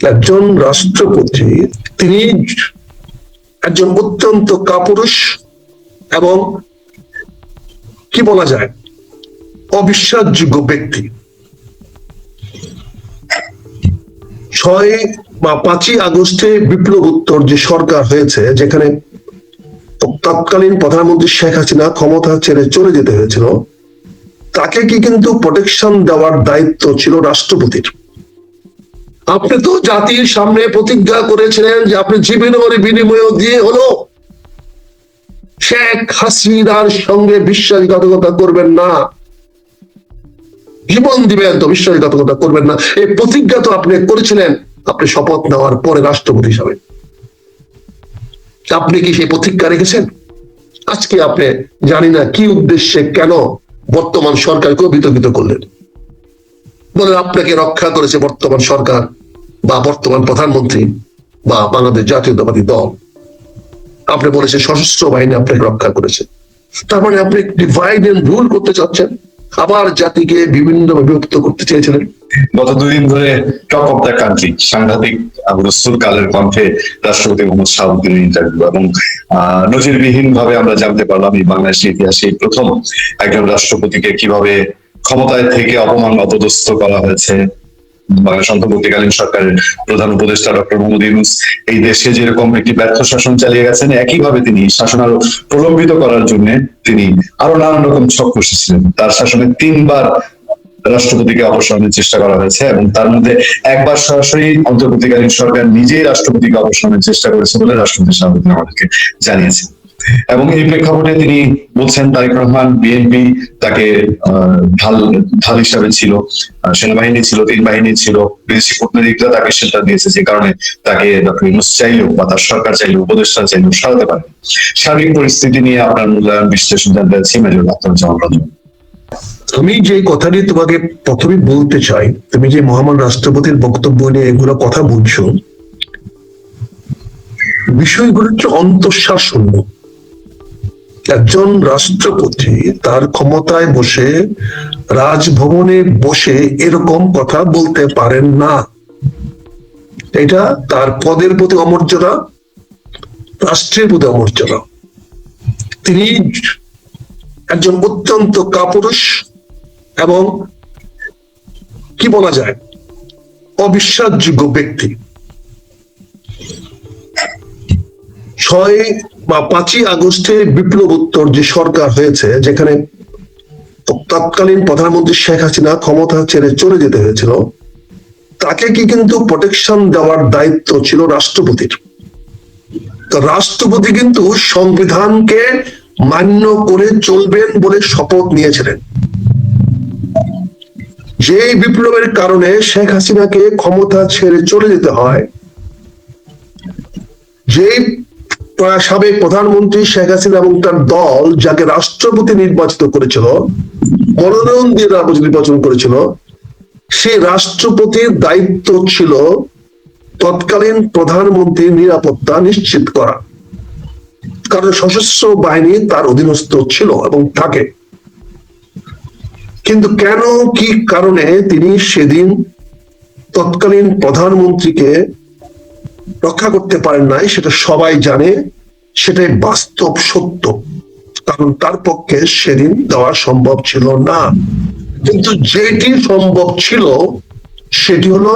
একজন রাষ্ট্রপতি, তিনি একজন অত্যন্ত কাপুরুষ এবং কি বলা যায় অবিশ্বাসযোগ্য ব্যক্তি। 5ই আগস্টে বিপ্লবোত্তর যে সরকার হয়েছে, যেখানে তৎকালীন প্রধানমন্ত্রী শেখ হাসিনা ক্ষমতা ছেড়ে চলে যেতে হয়েছিল, তাকে কি কিন্তু প্রোটেকশন দেওয়ার দায়িত্ব ছিল রাষ্ট্রপতির। আপনি তো জাতির সামনে প্রতিজ্ঞা করেছিলেন যে আপনি জীবনের বিনিময় দিয়ে হলো শেখ হাসিনার সঙ্গে বিশ্বাসঘাতকতা করবেন না, জীবন দিবেন, তো বিশ্বাসঘাতকতা করবেন না। এই প্রতিজ্ঞা তো আপনি করেছিলেন আপনি শপথ নেওয়ার পরে রাষ্ট্রপতি হিসাবে। আপনি কি সেই প্রতিজ্ঞা রেখেছেন? আজকে আপনি জানি না কি উদ্দেশ্যে কেন বর্তমান সরকারকে বিতর্কিত করলেন। বলে আপনাকে রক্ষা করেছে বর্তমান সরকার বা বর্তমান প্রধানমন্ত্রী বা বাংলাদেশ জাতীয়তাবাদী দল। আপনি বলেছেন সশস্ত্র বাহিনী আপনাকে রক্ষা করেছে। তার মানে আপনি ডিভাইড এন্ড রুল করতে চাচ্ছেন, আবার জাতিকে বিভিন্ন বিভক্ত করতে চেয়েছিলেন। গত 2 দিন ধরে টক অফ দ্য কান্ট্রি সাংঘাতিক হুলস্থুল কালের কণ্ঠে রাষ্ট্রপতি মোহাম্মদ শাহাবুদ্দিনের ইন্টারভিউ, এবং নজিরবিহীন ভাবে আমরা জানতে পারলাম এই বাংলাদেশের ইতিহাসে প্রথম একজন রাষ্ট্রপতিকে কিভাবে ক্ষমতায় থেকে অপমান অপদস্থ করা হয়েছে। বাংলাদেশ অন্তর্বর্তীকালীন সরকারের প্রধান উপদেষ্টা ডক্টর মোহাম্মদ ইউনূস এই দেশে যেরকম একটি ব্যর্থ শাসন চালিয়ে গেছেন, একইভাবে তিনি শাসন আরো প্রলম্বিত করার জন্য তিনি আরো নানান রকম ছক কষেছিলেন। তার শাসনে 3বার রাষ্ট্রপতিকে অপসারণের চেষ্টা করা হয়েছে, এবং তার মধ্যে একবার সরাসরি অন্তর্বর্তীকালীন সরকার নিজেই রাষ্ট্রপতিকে অপসারণের চেষ্টা করেছে বলে রাষ্ট্রপতি শাহাবুদ্দিন আমাদেরকে জানিয়েছেন। এবং এই প্রেক্ষাপটে তিনি বলছেন তারেক রহমান বিএনপি তাকে ঢাল হিসাবে ছিল, সেনাবাহিনী ছিল, 3 বাহিনী ছিল, বিদেশি কূটনীতিকরা তাকে শেল্টার দিয়েছে, যে কারণে তাকে ডক্টর ইউনূস চাইলেও বা তার সরকার চাইলেও উপদেষ্টা চাইলেও সরাতে পারে। সার্বিক পরিস্থিতি নিয়ে আপনার মূল্যায়ন বিশ্লেষণ জানতে চাচ্ছি মেজর আখতারুজ্জামান রাজু। আমি যে কথাটি তোমাকে প্রথমে বলতে চাই, তুমি যে মহামান্য রাষ্ট্রপতির বক্তব্য নিয়ে এগুলো কথা বলছো, বিষয়গুলো হচ্ছে অন্তঃসার শূন্য। একজন রাষ্ট্রপতি তার ক্ষমতায় বসে রাজভবনে বসে এরকম কথা বলতে পারেন না। এটা তার পদের প্রতি অমর্যাদা, রাষ্ট্রের প্রতি অমর্যাদা। তিনি একজন অত্যন্ত কাপুরুষ এবং কি বলা যায় অবিশ্বাসযোগ্য ব্যক্তি। 5ই আগস্টে বিপ্লবোত্তর যে সরকার হয়েছে, যেখানে তৎকালীন প্রধানমন্ত্রী শেখ হাসিনা ক্ষমতা ছেড়ে চলে যেতে হয়েছিল, তাকে কি কিন্তু প্রোটেকশন দেওয়ার দায়িত্ব ছিল রাষ্ট্রপতির। তো রাষ্ট্রপতি কিন্তু সংবিধানকে মান্য করে চলবেন বলে শপথ নিয়েছিলেন। যে বিপ্লবের কারণে শেখ হাসিনাকে ক্ষমতা ছেড়ে চলে যেতে হয়, যে সাবেক প্রধানমন্ত্রী শেখ হাসিনা এবং তার দল যাকে রাষ্ট্রপতি নির্বাচিত করেছিল, মনোনয়ন দিয়ে নির্বাচন করেছিল, সেই রাষ্ট্রপতির দায়িত্ব ছিল তৎকালীন প্রধানমন্ত্রীর নিরাপত্তা নিশ্চিত করা, কারণ সশস্ত্র বাহিনী তার অধীনস্থ ছিল এবং থাকে। কিন্তু কেন কি কারণে তিনি সেদিন তৎকালীন প্রধানমন্ত্রীকে রক্ষা করতে পারেন নাই, সেটা সবাই জানে, সেটাই বাস্তব সত্য। কারণ তার পক্ষে সেদিন দেওয়া সম্ভব ছিল না। কিন্তু যেটি সম্ভব ছিল সেটি হলো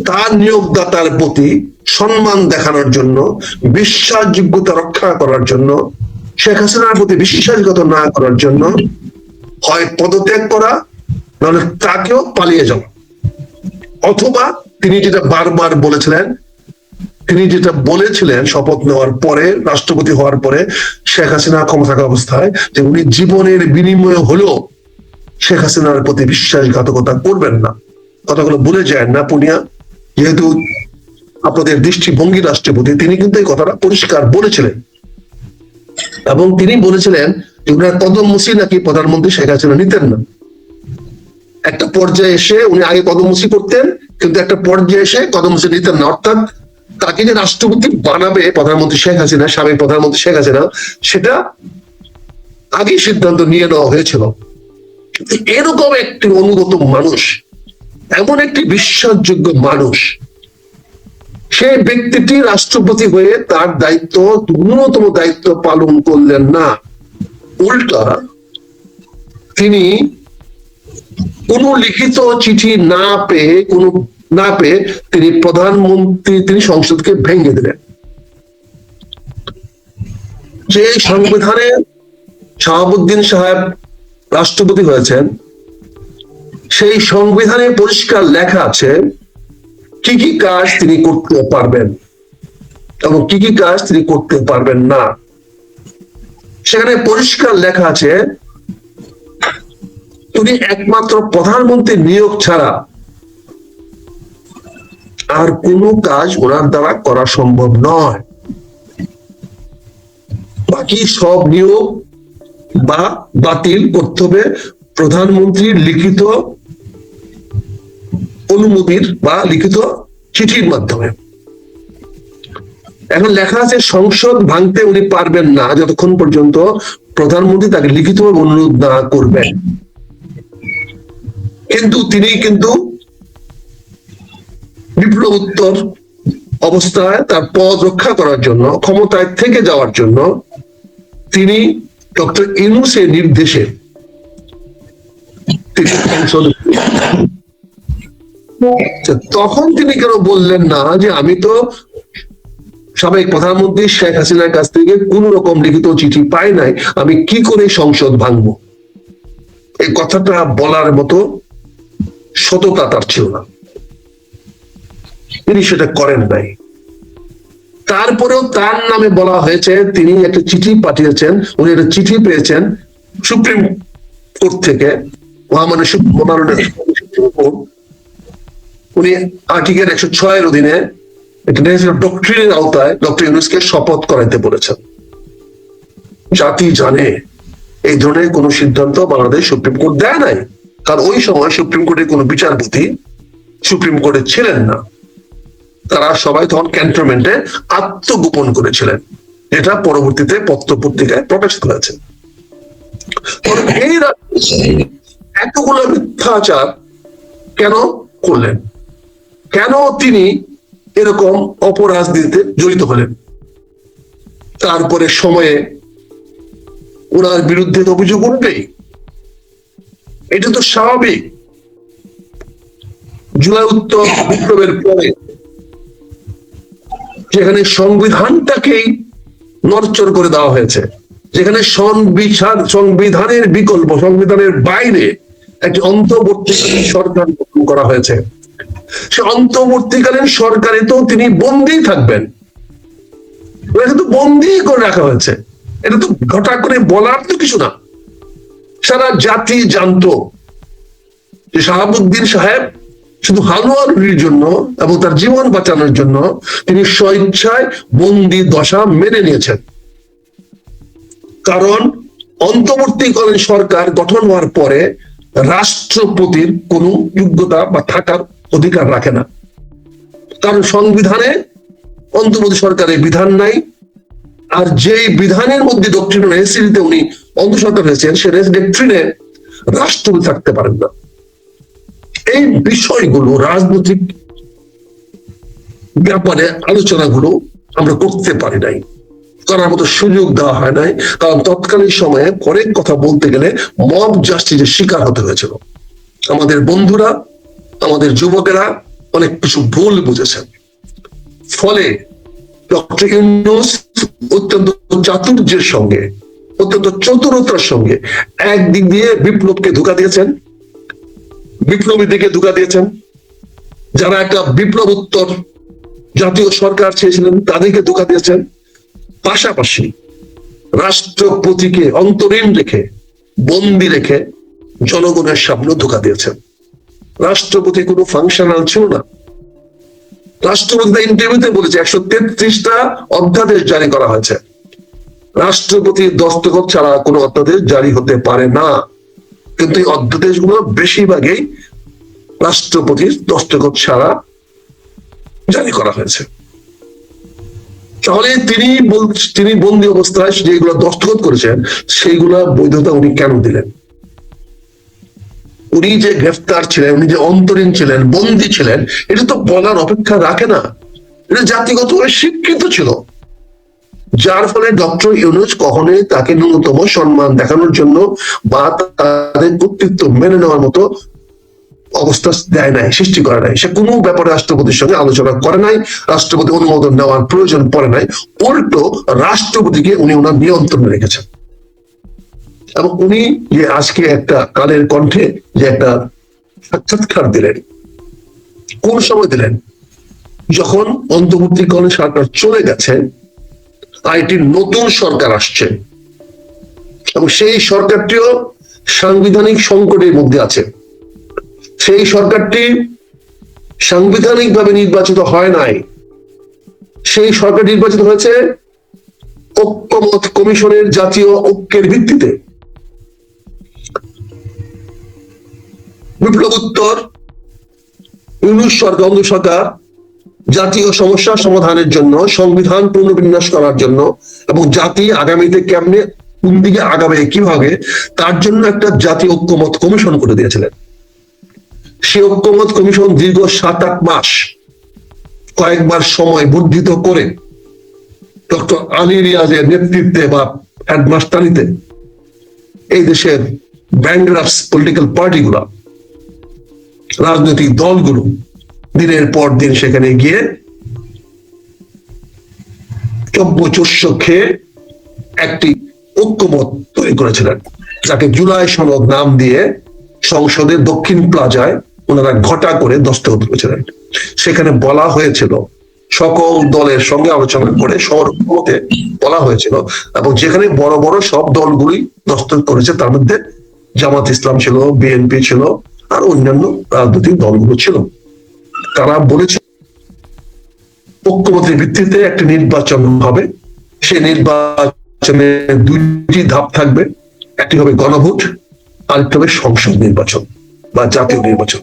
তার নিয়োগদাতার প্রতি সম্মান দেখানোর জন্য, বিশ্বাসযোগ্যতা রক্ষা করার জন্য, শেখ হাসিনার প্রতি বিশ্বাসঘাত না করার জন্য হয় পদত্যাগ করা, নাহলে তাকেও পালিয়ে যাওয়া। অথবা তিনি যেটা বারবার বলেছিলেন শপথ নেওয়ার পরে, রাষ্ট্রপতি হওয়ার পরে শেখ হাসিনা ক্ষমতা থাকা অবস্থায়, যে উনি জীবনের বিনিময়ে হলেও শেখ হাসিনার প্রতি বিশ্বাসঘাতকতা করবেন না। কথাগুলো বলে যায় না পুনিয়া, যেহেতু আপনাদের দৃষ্টিভঙ্গি রাষ্ট্রপতি, তিনি কিন্তু এই কথাটা পরিষ্কার বলেছিলেন। এবং তিনি বলেছিলেন যে উনার কদমমুচি নাকি প্রধানমন্ত্রী শেখ হাসিনা নিতেন না। একটা পর্যায়ে এসে উনি আগে কদমমুচি করতেন, কিন্তু একটা পর্যায়ে এসে কদমমুচি নিতেন না। অর্থাৎ তাকে যে রাষ্ট্রপতি বানাবে প্রধানমন্ত্রী শেখ হাসিনা, সাবেক প্রধানমন্ত্রী শেখ হাসিনা, সেটা আগেই সিদ্ধান্ত নিয়ে নেওয়া হয়েছিল। এরকম একটি অনুগত মানুষ, এমন একটি বিশ্বাসযোগ্য মানুষ, সেই ব্যক্তিটি রাষ্ট্রপতি হয়ে তার দায়িত্ব, ন্যূনতম দায়িত্ব পালন করলেন না, উল্টা তিনি কোনো লিখিত চিঠি না পেয়ে তিনি প্রধানমন্ত্রী, তিনি সংসদকে ভেঙে দিলেন। যে সংবিধানে শাহাবুদ্দিন সাহেব রাষ্ট্রপতি হয়েছেন, সেই সংবিধানে পরিষ্কার লেখা আছে কি কি কাজ তিনি করতে পারবেন এবং কি কি কাজ তিনি করতে পারবেন না। সেখানে পরিষ্কার লেখা আছে তিনি একমাত্র প্রধানমন্ত্রী নিয়োগ ছাড়া আর কোনো কাজ ওনার দ্বারা করা সম্ভব নয়। বাকি সব নিয়োগ বা বাতিল করতে হবে প্রধানমন্ত্রীর লিখিত অনুমতির বা লিখিত চিঠির মাধ্যমে। এখন লেখা আছে সংসদ ভাঙতে উনি পারবেন না যতক্ষণ পর্যন্ত প্রধানমন্ত্রী তাকে লিখিতভাবে অনুরোধ না করবেন। কিন্তু তিনি বিপ্লবোত্তর অবস্থায় তার পদ রক্ষা করার জন্য, ক্ষমতায় থেকে যাওয়ার জন্য তিনি ডক্টর ইউনূসের নির্দেশে তখন তিনি কেন বললেন না যে আমি তো সাবেক প্রধানমন্ত্রী শেখ হাসিনার কাছ থেকে কোন রকম লিখিত চিঠি পাই নাই, আমি কি করে সংসদ ভাঙবো? এই কথাটা বলার মতো সততা তার ছিল না, তিনি সেটা করেন নাই। তারপরেও তার নামে বলা হয়েছে তিনি একটা চিঠি পাঠিয়েছেন, উনি একটা চিঠি পেয়েছেন সুপ্রিম কোর্ট থেকে, উনি আর্টিকেল 106 অধীনে ডক্ট্রিনের আওতায় ডক্টর ইউনূসকে শপথ করাইতে বলেছেন। জাতি জানে এই ধরনের কোন সিদ্ধান্ত বাংলাদেশ সুপ্রিম কোর্ট দেয় নাই, কারণ ওই সময় সুপ্রিম কোর্টের কোন বিচারপতি সুপ্রিম কোর্টে ছিলেন না, তারা সবাই তখন ক্যান্টনমেন্টে আত্মগোপন করেছিলেন, এটা পরবর্তীতে পত্র পত্রিকায় প্রকাশিত হয়েছে। এই এতগুলো মিথ্যাচার কেন করলেন? কেন তিনি এরকম অপরাজনীতিতে জড়িত হলেন? তারপরে সময়ে ওনার বিরুদ্ধে অভিযোগ উঠবেই, এটা তো স্বাভাবিক। জুলাই উত্তর বিপ্লবের পরে যেখানে সংবিধানটাকেই নড়চড় করে দেওয়া হয়েছে, যেখানে সংবিধানের বিকল্প, সংবিধানের বাইরে একটি অন্তর্বর্তীকালীন সরকার গঠন করা হয়েছে, সে অন্তর্বর্তীকালীন সরকারে তো তিনি বন্দী থাকবেন, কিন্তু বন্দী করে রাখা হয়েছে। এটা তো ঘটা করে বলার তো কিছু না, সারা জাতি জানতো যে শাহাবুদ্দিন সাহেব শুধু হালুয়া রুটির জন্য এবং তার জীবন বাঁচানোর জন্য তিনি স্বেচ্ছায় বন্দি দশা মেনে নিয়েছেন। কারণ অন্তর্বর্তীকালীন সরকার গঠন হওয়ার পরে রাষ্ট্রপতির কোনো যোগ্যতা বা থাকার অধিকার রাখে না, কারণ সংবিধানে অন্তর্বর্তী সরকারের বিধান নাই। আর যেই বিধানের মধ্যে ডক্ট্রিন রেসিডিতে উনি অন্তঃসরকার হয়েছেন, সে ডক্ট্রিনে রাষ্ট্রপতি থাকতে পারেন না। এই বিষয়গুলো রাজনৈতিক ব্যাপারে আলোচনাগুলো আমরা করতে পারি নাই, করার মতো সুযোগ দেওয়া হয় নাই, কারণ তৎকালীন সময়ে অনেক কথা বলতে গেলে মব জাস্টিসের শিকার হতে হয়েছিল। আমাদের বন্ধুরা, আমাদের যুবকেরা অনেক কিছু ভুল বুঝেছেন, ফলে ডক্টর ইউনূস অত্যন্ত চাতুর্যের সঙ্গে, অত্যন্ত চতুরতার সঙ্গে একদিক দিয়ে বিপ্লবকে ধোঁকা দিয়েছেন, বিপ্লবীদেরকে ধোঁকা দিয়েছেন, যারা একটা বিপ্লব উত্তর জাতীয় সরকার চেয়েছিলেন তাদেরকে ধোঁকা দিয়েছেন, পাশাপাশি রাষ্ট্রপতিকে অন্তরীণ রেখে, বন্দি রেখে জনগণের সামনে ধোঁকা দিয়েছেন। রাষ্ট্রপতি কোনো ফাংশনাল ছিল না। রাষ্ট্রপতি ইন্টারভিউতে বলেছে 133টা অধ্যাদেশ জারি করা হয়েছে, রাষ্ট্রপতির দস্তখত ছাড়া কোনো অধ্যাদেশ জারি হতে পারে না, কিন্তু এই অধ্যাদেশগুলো বেশিরভাগই রাষ্ট্রপতির দস্তখত ছাড়া জারি করা হয়েছে। তাহলে তিনি বন্দী অবস্থায় যেগুলো দস্তখত করেছেন সেইগুলা বৈধতা উনি কেন দিলেন? উনি যে গ্রেফতার ছিলেন, উনি যে অন্তরীণ ছিলেন, বন্দী ছিলেন, এটা তো বলার অপেক্ষা রাখে না। এটা জাতিগতভাবে স্বীকৃত ছিল, যার ফলে ডক্টর ইউনূস কখনোই তাকে ন্যূনতম সম্মান দেখানোর জন্য বা তাদের কর্তৃত্ব মেনে নেওয়ার মতো অবস্থা দেয় নাই, সৃষ্টি করে নাই। সে কোনো ব্যাপারে রাষ্ট্রপতির সঙ্গে আলোচনা করে নাই, রাষ্ট্রপতি অনুমোদন নেওয়ার প্রয়োজন পড়ে নাই। উল্টো রাষ্ট্রপতিকে উনি ওনার নিয়ন্ত্রণে রেখেছেন। এবং উনি যে আজকে একটা কালের কণ্ঠে যে একটা সাক্ষাৎকার দিলেন, কোন সময় দিলেন? যখন অন্তর্বর্তীকালীন সরকার চলে গেছে, আইটির নতুন সরকার আসছে এবং সেই সরকারটিও সাংবিধানিক সংকটের মধ্যে আছে। সেই সরকারটি সাংবিধানিকভাবে নির্বাচিত হয় নাই, সেই সরকার নির্বাচিত হয়েছে ঐক্যমত কমিশনের জাতীয় ঐক্যের ভিত্তিতে। বিপ্লবোত্তর ইউনূস সরকার, অন্ধ সরকার জাতীয় সমস্যা সমাধানের জন্য, সংবিধান পুনর্বিন্যাস করার জন্য এবং জাতি আগামীতে কেমনে কোন দিকে আগাবে কিভাবে তার জন্য একটা জাতীয় ঐক্যমত কমিশন করে দিয়েছিলেন। সেই ঐক্যমত কমিশন দীর্ঘ 7-8 মাস কয়েকবার সময় বর্ধিত করে ডক্টর আলী রিয়াজের নেতৃত্বে বা হেডমাস্টারিতে এই দেশের ব্যাংকরাপস পলিটিক্যাল পার্টিগুলা, রাজনৈতিক দলগুলো দিনের পর দিন সেখানে গিয়ে চব্যচস্য খেয়ে একটি ঐক্যমত তৈরি করেছিলেন, যাকে জুলাই সনদ নাম দিয়ে সংসদের দক্ষিণ প্লাজায় ওনারা ঘটা করে দস্তখত করেছিলেন। সেখানে বলা হয়েছিল, সকল দলের সঙ্গে আলোচনা করে সর্বমতে বলা হয়েছিল, এবং যেখানে বড় বড় সব দলগুলি দস্তখত করেছে, তার মধ্যে জামাত ইসলাম ছিল, বিএনপি ছিল, আর অন্যান্য রাজনৈতিক দলগুলো ছিল। তারা বলেছে ঐক্যমতের ভিত্তিতে একটি নির্বাচন হবে। সেই নির্বাচনে 2টি ধাপ থাকবে, একটি হবে গণভোট, আরেকটি হবে সংসদ নির্বাচন বা জাতীয় নির্বাচন।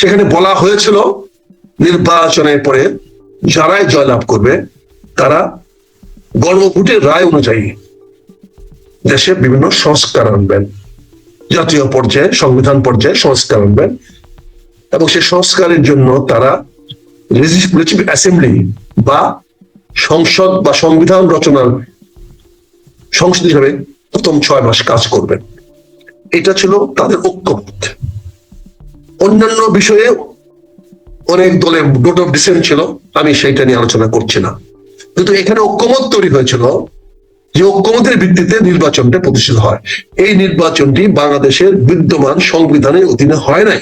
সেখানে বলা হয়েছিল নির্বাচনের পরে যারাই জয়লাভ করবে তারা গণভোটের রায় অনুযায়ী দেশে বিভিন্ন সংস্কার আনবেন, জাতীয় পর্যায়ে সংবিধান পর্যায়ে সংস্কার আনবেন, এবং সেই সংস্কারের জন্য তারা লেজিসলেটিভ অ্যাসেম্বলি বা সংসদ বা সংবিধান রচনার সংসদ হিসাবে প্রথম 6 মাস কাজ করবেন। এটা ছিল তাদের ঐক্যমত। অন্যান্য বিষয়ে অনেক দলের ভোট অফ ডিসেন্ট ছিল, আমি সেইটা নিয়ে আলোচনা করছি না, কিন্তু এখানে ঐক্যমত তৈরি হয়েছিল যে ঐক্যমতের ভিত্তিতে নির্বাচনটা প্রতিষ্ঠিত হয়। এই নির্বাচনটি বাংলাদেশের বিদ্যমান সংবিধানের অধীনে হয় নাই,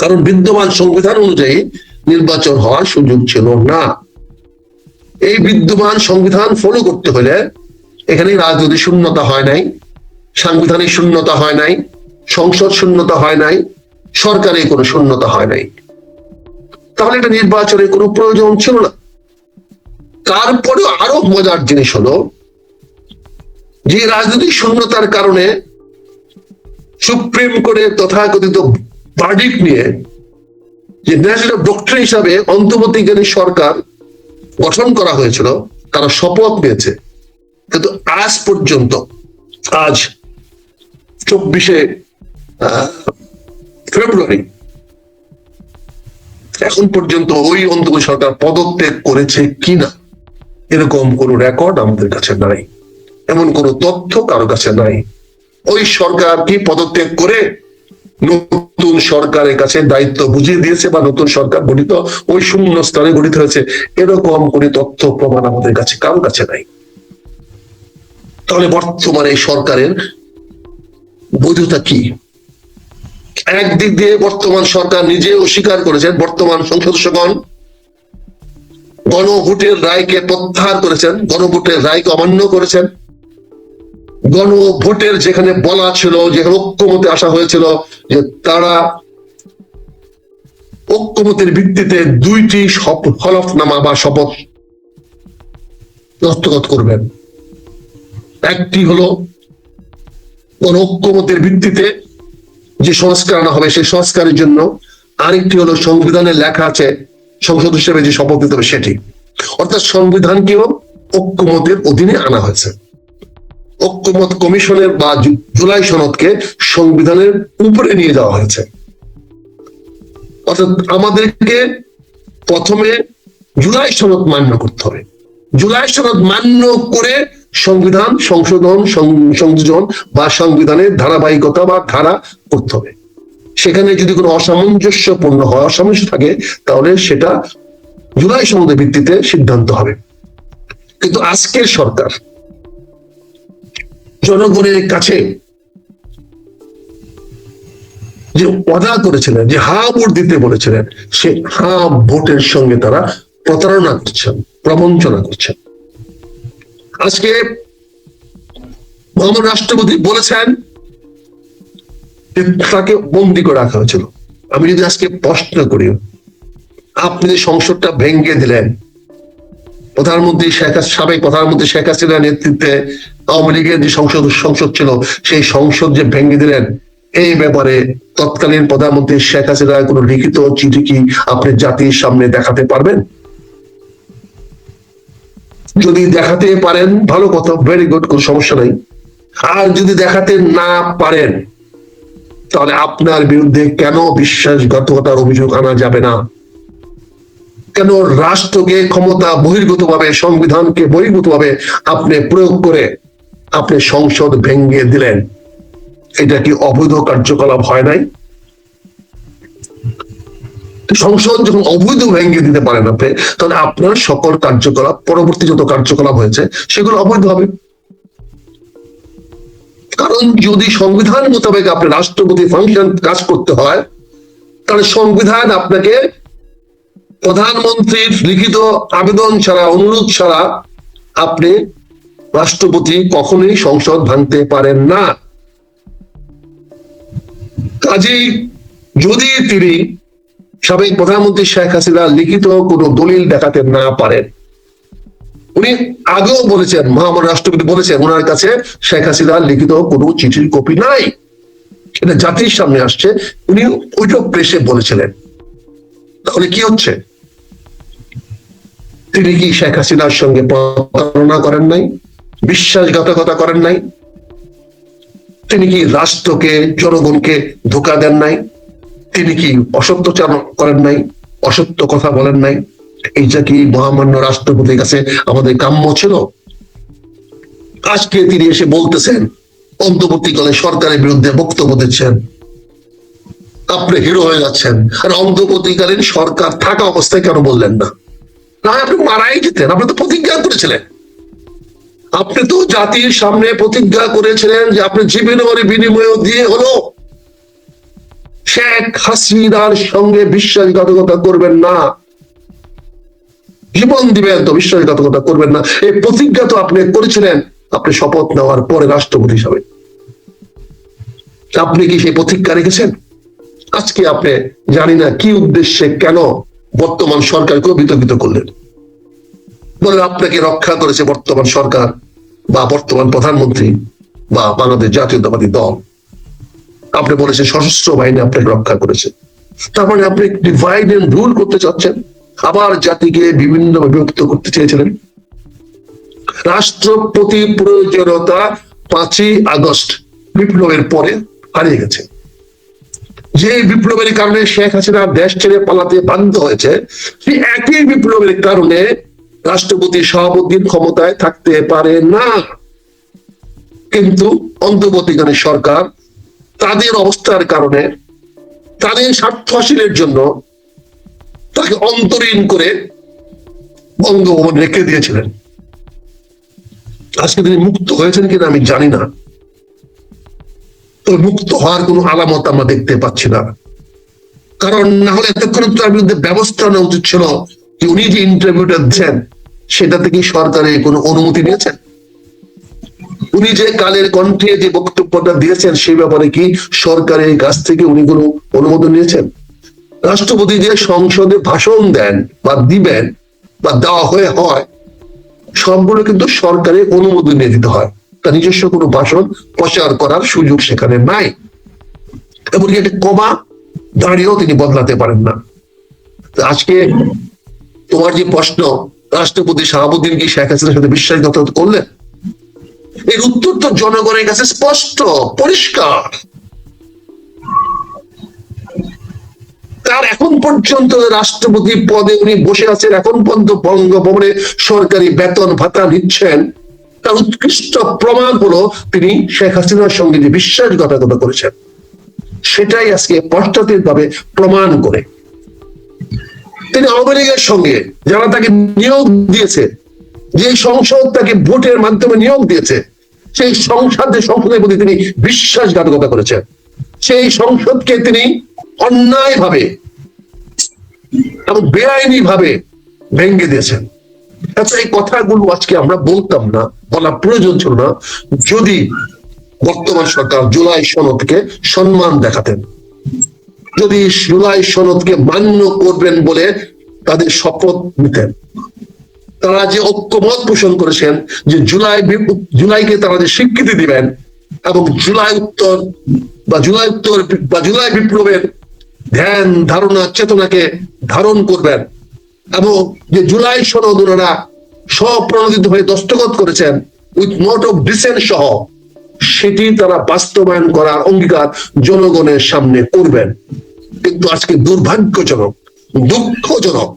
কারণ বিদ্যমান সংবিধান অনুযায়ী নির্বাচন হওয়ার সুযোগ ছিল না। এই বিদ্যমান সংবিধান ফলো করতে হলে এখানে রাজনৈতিক শূন্যতা হয় নাই, সাংবিধানিক শূন্যতা হয় নাই, সংসদ শূন্যতা হয় নাই, সরকারের কোনো শূন্যতা হয় নাই। তাহলে এটা নির্বাচনের কোনো প্রয়োজন ছিল না। তারপরে আরো মজার জিনিস হলো যে রাজনৈতিক শূন্যতার কারণে সুপ্রিম কোর্টের তথাকথিত ভার্ডিক্ট নিয়ে যে ন্যাশনাল ডক্টরিন হিসাবে অন্তর্বর্তীকালীন সরকার গঠন করা হয়েছিল, তারা শপথ নিয়েছে, কিন্তু আজ পর্যন্ত, আজ 24শে ফেব্রুয়ারি, এখন পর্যন্ত ওই অন্তর্বর্তী সরকার পদত্যাগ করেছে কিনা এরকম কোন রেকর্ড আমাদের কাছে নাই, এমন কোন তথ্য কারো কাছে নাই। ওই সরকার কি পদত্যাগ করে নতুন সরকারের কাছে দায়িত্ব বুঝিয়ে দিয়েছে বা নতুন সরকার গঠিত ওই শূন্য স্থানে গঠিত হয়েছে, এরকম কোন তথ্য প্রমাণ আমাদের কাছে কারো কাছে নাই। তাহলে বর্তমানে এই সরকারের বৈধতা কি? একদিক দিয়ে বর্তমান সরকার নিজে অস্বীকার করেছেন, বর্তমান সংসদ সদস্যগণ গণভোটের রায়কে প্রত্যাহার করেছেন, গণভোটের রায়কে অমান্য করেছেন। গণভোটের যেখানে বলা ছিল, যেখানে ঐক্যমতে আসা হয়েছিল যে তারা ঐক্যমতের ভিত্তিতে 2টি হলফনামা বা শপথ দস্তখত করবেন। একটি হলো ঐক্যমতের ভিত্তিতে যে সংস্কার আনা হবে সেই সংস্কারের জন্য, আরেকটি হলো সংবিধানে লেখা আছে সংসদ হিসেবে যে শপথ নিতে হবে সেটি। অর্থাৎ সংবিধানকেও ঐক্যমতের অধীনে আনা হয়েছে। ঐক্যমত কমিশনের বা জুলাই সনদকে সংবিধানের উপরে নিয়ে যাওয়া হয়েছে। অর্থাৎ আমাদেরকে প্রথমে জুলাই সনদ মান্য করতে হবে। জুলাই সনদ মান্য করে সংবিধান সংযোজন বা সংবিধানের ধারাবাহিকতা বা ধারা করতে হবে। সেখানে যদি কোনো অসামঞ্জস্যপূর্ণ হয়, অসামঞ্জস্য থাকে, তাহলে সেটা জুলাই সনদের ভিত্তিতে সিদ্ধান্ত হবে। কিন্তু আজকের সরকার জনগণের কাছে যে ওয়াদা করেছিলেন, যে হা ভোট দিতে বলেছিলেন, সে হা ভোটের সঙ্গে তারা প্রতারণা করছেন, প্রবঞ্চনা করছেন। আজকে মহামান্য রাষ্ট্রপতি বলেছেন যে তাকে বন্দি করে রাখা হয়েছিল। আমি যদি আজকে প্রশ্ন করি, আপনি যে সংসদটা ভেঙে দিলেন, প্রধানমন্ত্রী সাবেক প্রধানমন্ত্রী শেখ হাসিনার নেতৃত্বে আওয়ামী লীগের যে সংসদ ছিল, সেই সংসদ যে ভেঙে দিলেন, এই ব্যাপারে তৎকালীন প্রধানমন্ত্রী শেখ হাসিনার কোনো লিখিত চিঠি কি আপনি জাতির সামনে দেখাতে পারবেন? যদি দেখাতে পারেন ভালো কথা, ভেরি গুড, কোনো সমস্যা নাই। আর যদি দেখাতে না পারেন, তাহলে আপনার বিরুদ্ধে কেন বিশ্বাসঘাতকতার অভিযোগ আনা যাবে না? কেন রাষ্ট্রকে ক্ষমতা বহির্গতভাবে, সংবিধানকে বহির্গতভাবে আপনি প্রয়োগ করে আপনি সংসদ ভেঙে দিলেন? এটা কি অবৈধ কার্যকলাপ হয় নাই? সংসদ যখন অবৈধ ভেঙে দিতে পারেন আপনি, তাহলে আপনার সকল কার্যকলাপ, পরবর্তী যত কার্যকলাপ হয়েছে, সেগুলো অবৈধ হবে। কারণ যদি সংবিধান মোতাবেক আপনি রাষ্ট্রপতি ফাংশন কাজ করতে হয়, তাহলে সংবিধান আপনাকে প্রধানমন্ত্রীর লিখিত আবেদন ছাড়া, অনুরোধ ছাড়া আপনি রাষ্ট্রপতি কখনোই সংসদ ভাঙতে পারেন না। কাজেই যদি তিনি সাবেক প্রধানমন্ত্রী শেখ হাসিনা লিখিত কোনো দলিল দেখাতে না পারেন, উনি আগেও বলেছেন, মহামান্য রাষ্ট্রপতি বলেছেন ওনার কাছে শেখ হাসিনার লিখিত কোনো চিঠির কপি নাই, এটা জাতির সামনে আসছে, উনি ওইটা প্রেসে বলেছিলেন। তাহলে কি হচ্ছে? তিনি কি শেখ হাসিনার সঙ্গে প্রতারণা করেন নাই? বিশ্বাসঘাতকতা করেন নাই? তিনি কি রাষ্ট্রকে, জনগণকে ধোঁকা দেন নাই? তিনি কি অসত্যচার করেন নাই? অসত্য কথা বলেন নাই? এইটা কি মহামান্য রাষ্ট্রপতির কাছে আমাদের কাম্য ছিল? আজকে তিনি এসে বলতেছেন, অন্তর্বর্তীকালে সরকারের বিরুদ্ধে বক্তব্য দিচ্ছেন, আপনি হিরো হয়ে যাচ্ছেন। আর অন্তর্বর্তীকালীন সরকার থাকা অবস্থায় কেন বললেন না? না, আপনি মারাই যেতেন। আপনি তো প্রতিজ্ঞা করেছিলেন, আপনি তো জাতির সামনে প্রতিজ্ঞা করেছিলেন যে আপনি জীবনের বিনিময় দিয়ে হলো শেখ হাসিনার সঙ্গে বিশ্বাসঘাতকতা করবেন না, জীবন দিবেন, তো বিশ্বাসঘাতকতা করবেন না। এই প্রতিজ্ঞা তো আপনি করেছিলেন আপনি শপথ নেওয়ার পরে রাষ্ট্রপতি হিসাবে। আপনি কি সেই প্রতিজ্ঞা রেখেছেন? আজকে আপনি জানি না কি উদ্দেশ্যে কেন বর্তমান সরকারকে বিতর্কিত করলেন। বলে আপনাকে রক্ষা করেছে বর্তমান সরকার বা বর্তমান প্রধানমন্ত্রী বা বাংলাদেশ জাতীয়তাবাদী দল। আপনি বলেছেন সশস্ত্র বাহিনী আপনাকে রক্ষা করেছে। তার মানে আপনি ডিভাইড এন্ড রুল করতে চাচ্ছেন, আবার জাতিকে বিভিন্ন বিভক্ত করতে চেয়েছিলেন। রাষ্ট্রপতি প্রয়োজনীয়তা 5ই আগস্ট বিপ্লবের পরে হারিয়ে গেছে। যে বিপ্লবের কারণে শেখ হাসিনা দেশ ছেড়ে পালাতে বাধ্য হয়েছে, সেই একই বিপ্লবের কারণে রাষ্ট্রপতি শাহাবুদ্দিন ক্ষমতায় থাকতে পারে না। কিন্তু অন্তর্বর্তীকালীন সরকার তাদের অবস্থার কারণে, তাদের স্বার্থ হাসিলের জন্য তাকে অন্তরীণ করে বঙ্গভবন রেখে দিয়েছিলেন। আজকে তিনি মুক্ত হয়েছেন কিনা আমি জানি না, তবে মুক্ত হওয়ার কোনো আলামত আমরা দেখতে পাচ্ছি না। কারণ না হলে এতক্ষণ তার বিরুদ্ধে ব্যবস্থা নেওয়া উচিত ছিল যে উনি যে ইন্টারভিউটা দিচ্ছেন সেটা থেকে সরকারের কোনো অনুমতি নিয়েছেন? উনি যে কালের কণ্ঠে যে বক্তব্যটা দিয়েছেন সেই ব্যাপারে কি সরকারের কাছ থেকে উনি কোনো অনুমোদন নিয়েছেন? রাষ্ট্রপতি যে সংসদে ভাষণ দেন বা দিবেন বা দেওয়া হয় সবগুলো কিন্তু সরকারের অনুমোদন নিয়ে দিতে হয়। তার নিজস্ব কোনো ভাষণ প্রচার করার সুযোগ সেখানে নাই। এমনকি একটা কমা দাঁড়িয়েও তিনি বদলাতে পারেন না। আজকে তোমার যে প্রশ্ন, রাষ্ট্রপতি শাহাবুদ্দিন কি শেখ হাসিনার সাথে বিশ্বাসঘাতকতা করলেন, এর উত্তর তো জনগণের কাছে স্পষ্ট, পরিষ্কার। তার এখন পর্যন্ত রাষ্ট্রপতি পদে উনি বসে আছেন, এখন পর্যন্ত বঙ্গভবনে সরকারি বেতন ভাতা নিচ্ছেন, তার উৎকৃষ্ট প্রমাণ হলো তিনি শেখ হাসিনার সঙ্গে যে বিশ্বাসঘাতকতা করেছেন, সেটাই আজকে পশ্চাৎ ভাবে প্রমাণ করে। তিনি আওয়ামী লীগের সঙ্গে যারা তাকে নিয়োগ দিয়েছে, যে সংসদ তাকে ভোটের মাধ্যমে নিয়োগ দিয়েছে, সেই সংসদের প্রতি তিনি বিশ্বাসঘাতকতা করেছেন। সেই সংসদকে তিনি অন্যায় ভাবে এবং বেআইনি ভাবে ভেঙে দিয়েছেন। আচ্ছা, এই কথাগুলো আজকে আমরা বলতাম না, বলা প্রয়োজন ছিল না, যদি বর্তমান সরকার জুলাই সনদকে সম্মান দেখাতেন, যদি জুলাই সনদকে মান্য করবেন বলে তাদের শপথ নিতেন। তারা যে ঐক্যমত পোষণ করেছেন যে জুলাইকে তারা যে স্বীকৃতি দিবেন এবং জুলাই বিপ্লবের ধ্যান ধারণা চেতনাকে ধারণ করবেন, এবং যে জুলাই সনদ ওনারা স্বপ্রণোদিত হয়ে দস্তখত করেছেন উইথ নোট অফ ডিসেন্ট সহ, সেটি তারা বাস্তবায়ন করার অঙ্গীকার জনগণের সামনে করবেন। কিন্তু আজকে দুর্ভাগ্যজনক, দুঃখজনক,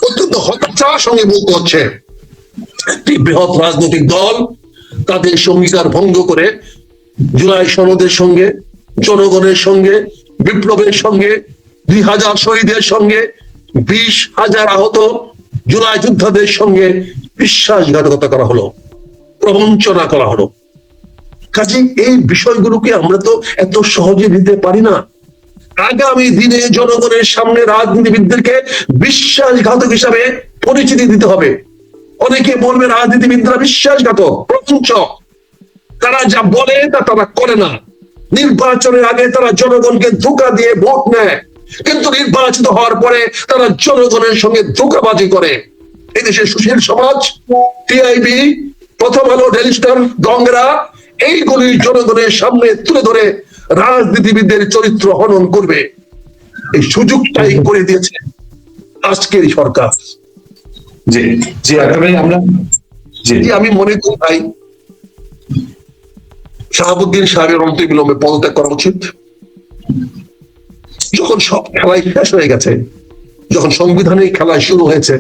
অত্যন্ত হতাশার সঙ্গে বলতে হচ্ছে, একটি বৃহৎ রাজনৈতিক দল তাদের অঙ্গীকার ভঙ্গ করে জুলাই সনদের সঙ্গে, জনগণের সঙ্গে, বিপ্লবের সঙ্গে, 2000 শহীদের সঙ্গে, 20,000 আহত জুলাই যোদ্ধাদের সঙ্গে বিশ্বাসঘাতকতা করা হলো, প্রবঞ্চনা করা হলো। কাজে এই বিষয়গুলোকে আমরা তো এত সহজে দিতে পারি না। আগামী দিনে জনগণের সামনে রাজনীতিবিদদেরকে বিশ্বাসঘাতক হিসাবে পরিচিতি দিতে হবে। অনেকে বলবে রাজনীতিবিদরা বিশ্বাসঘাতক, প্রবঞ্চক, তারা যা বলে তা তারা করে না। নির্বাচনের আগে তারা জনগণকে ধোঁকা দিয়ে ভোট নেয়, কিন্তু নির্বাচিত হওয়ার পরে তারা জনগণের সঙ্গে ধোঁকাবাজি করে। এই দেশের সুশীল সমাজ, টিআইবি, প্রথম আলো, ডেইলি স্টার, গঙ্গরা এইগুলি জনগণের সামনে তুলে ধরে রাজনীতিবিদদের চরিত্র হনন করবে। এই সুযোগটাই করে দিয়েছে আজকের সরকার। আমি মনে করি ভাই, শাহাবুদ্দিন সাহেবের অনতিবিলম্বে পদত্যাগ করা উচিত। যখন সব খেলাই শেষ হয়ে গেছে, যখন সংবিধানের খেলা শুরু হয়েছে,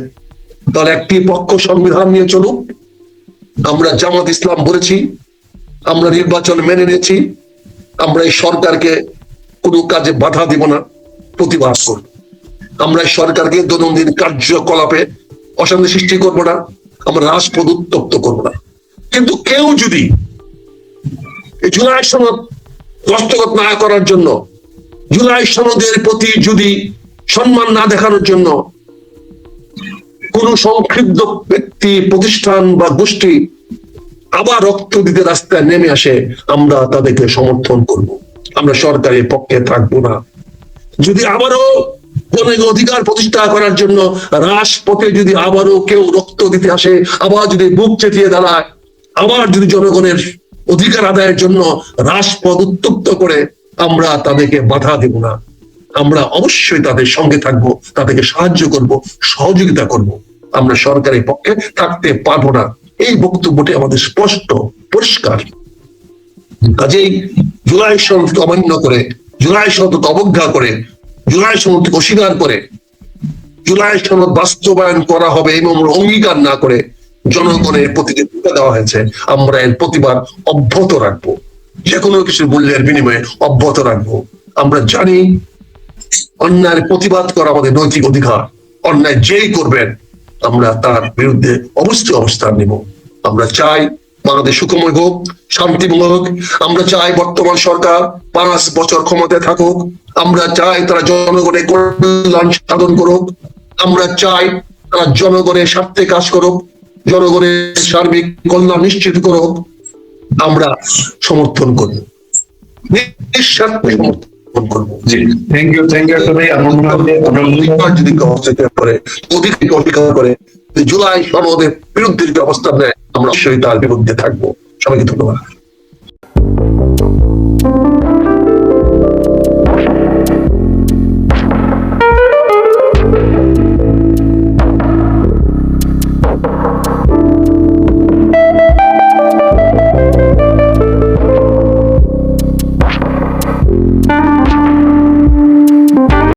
তাহলে একটি পক্ষ সংবিধান নিয়ে চলুক। আমরা জামাত ইসলাম বলেছি, আমরা নির্বাচন মেনে নিয়েছি, আমরা এই সরকারকে কোনো কাজে বাধা দিব না, প্রতিবাদ করব। আমরা এই সরকারকে দৈনন্দিন কার্যকলাপে অশান্তি সৃষ্টি করবো না, আমরা রাজপথ উত্তপ্ত করবো না। কিন্তু কেউ যদি এই জুলাই সনদ দস্তখত না করার জন্য, জুলাই সনদের প্রতি যদি সম্মান না দেখানোর জন্য কোন সংক্ষিপ্ত ব্যক্তি, প্রতিষ্ঠান বা গোষ্ঠী আবার রক্ত দিতে রাস্তায় নেমে আসে, আমরা তাদেরকে সমর্থন করব। আমরা সরকারের পক্ষে থাকবো না। যদি আবারও কোন অধিকার প্রতিষ্ঠা করার জন্য রাজপথে যদি আবারও কেউ রক্ত দিতে আসে, আবার যদি বুক চেতিয়ে দাঁড়ায়, আবার যদি জনগণের অধিকার আদায়ের জন্য রাজপথ উত্তপ্ত করে, আমরা তাদেরকে বাধা দেব না। আমরা অবশ্যই তাদের সঙ্গে থাকবো, তাদেরকে সাহায্য করব, সহযোগিতা করব। আমরা সরকারের পক্ষে থাকতে পারবো না। এই বক্তব্যটি আমাদের স্পষ্ট, পরিষ্কার। কাজেই জুলাই সনদকে অমান্য করে, জুলাই সনদকে অবজ্ঞা করে, জুলাই সনদকে অস্বীকার করে, জুলাই সনদ বাস্তবায়ন করা হবে এবং অঙ্গীকার না করে জনগণের প্রতি যে ধোঁকা দেওয়া হয়েছে, আমরা এর প্রতিবাদ অব্যাহত রাখবো। যে কোনো কিছু মূল্যের বিনিময়ে অব্যাহত রাখবো। আমরা জানি অন্যায়ের প্রতিবাদ করা আমাদের নৈতিক অধিকার। অন্যায় যেই করবেন আমরা তার বিরুদ্ধে অবশ্যই অবস্থান নিব। আমরা চাই বাংলাদেশ সুখময় হোক, শান্তিময় হোক। আমরা চাই বর্তমান সরকার 5 বছর ক্ষমতায় থাকুক। আমরা চাই তারা জনগণের কল্যাণ সাধন করুক। আমরা চাই তারা জনগণের স্বার্থে কাজ করুক, জনগণের সার্বিক কল্যাণ নিশ্চিত করুক। আমরা সমর্থন করব, নিঃস্বার্থে সমর্থন করব। থ্যাংক ইউ যদি অস্বীকার করে জুলাই সনদের বিরুদ্ধে যদি অবস্থান নেয়, আমরা অবশ্যই তার বিরুদ্ধে থাকবো। সবাইকে ধন্যবাদ।